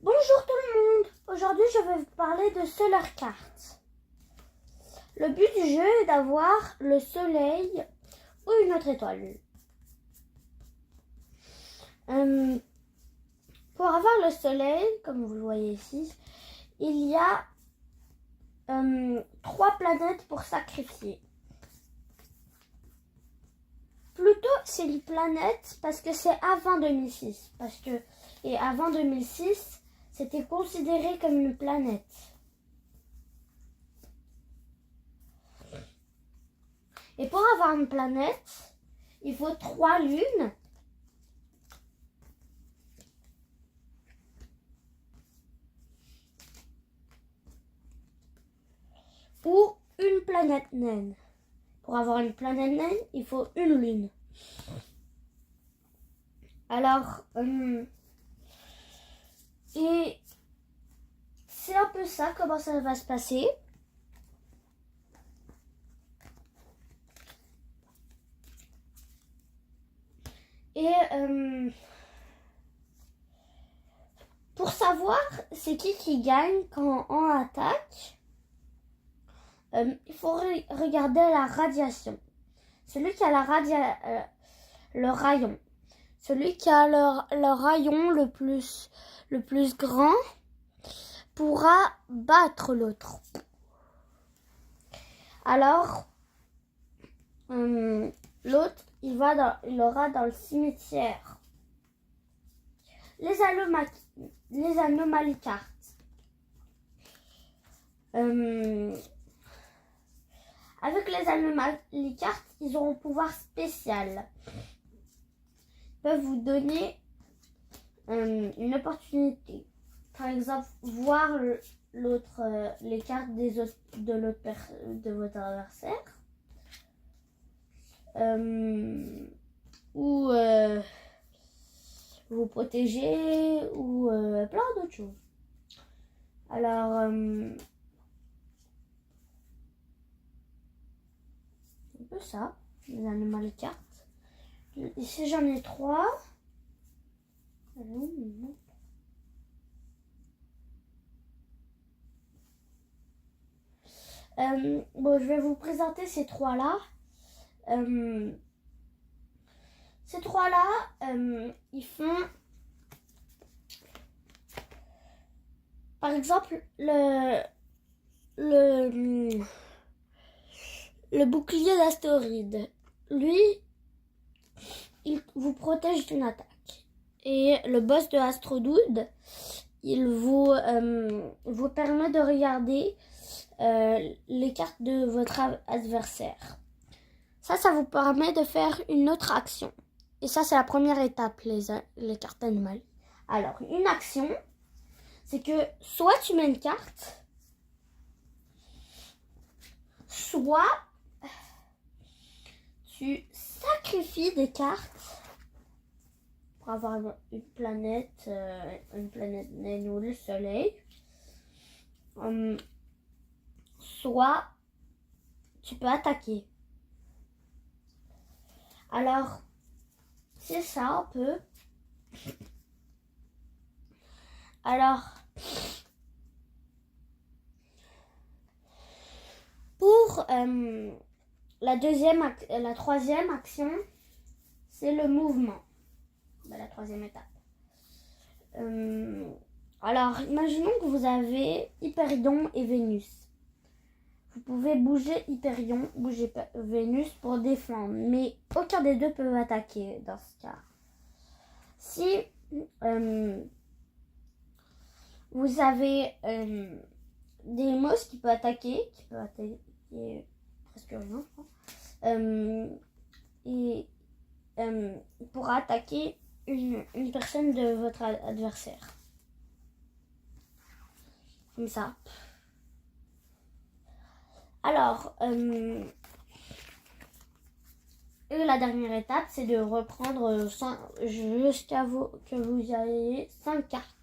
Bonjour tout le monde. Aujourd'hui, je vais vous parler de Solar Cards. Le but du jeu est d'avoir le soleil ou une autre étoile. Pour avoir le soleil, comme vous le voyez ici, il y a 3 planètes pour sacrifier. Plutôt, c'est une planète parce que c'est avant 2006. Et avant 2006, c'était considéré comme une planète. Et pour avoir une planète, il faut 3 lunes. Ou une planète naine. Pour avoir une planète naine, il faut une lune. Alors, et c'est un peu ça, comment ça va se passer. Et pour savoir c'est qui gagne quand on attaque, il faut regarder la radiation. Celui qui a le rayon. Celui qui a le rayon le plus grand pourra battre l'autre. Alors, l'autre, il aura dans le cimetière les anomalies cartes. Avec les anomalies cartes, ils auront un pouvoir spécial. Ils peuvent vous donner une opportunité. Par exemple, voir les cartes de votre adversaire. Ou vous protéger, ou plein d'autres choses. Alors, un peu ça, les anomalies cartes. Ici, j'en ai 3. Bon, je vais vous présenter ces 3-là. Ces 3-là, ils font, par exemple, le bouclier d'astéroïde. Lui, il vous protège d'une attaque. Et le boss de Astrodude, il vous permet de regarder les cartes de votre adversaire. Ça vous permet de faire une autre action. Et ça, c'est la première étape, les cartes animales. Alors, une action, c'est que soit tu mets une carte, soit tu sacrifies des cartes pour avoir une planète naine ou le soleil. Soit tu peux attaquer. Alors, c'est ça un peu. Alors, pour la troisième action, c'est le mouvement. La troisième étape. Alors, imaginons que vous avez Hyperion et Vénus. Vous pouvez bouger Hyperion, bouger Vénus pour défendre, mais aucun des deux peut attaquer dans ce cas. Si vous avez Deimos qui peut attaquer presque rien, je crois, et pourra attaquer une personne de votre adversaire. Comme ça. Alors, et la dernière étape, c'est de reprendre jusqu'à que vous ayez 5 cartes.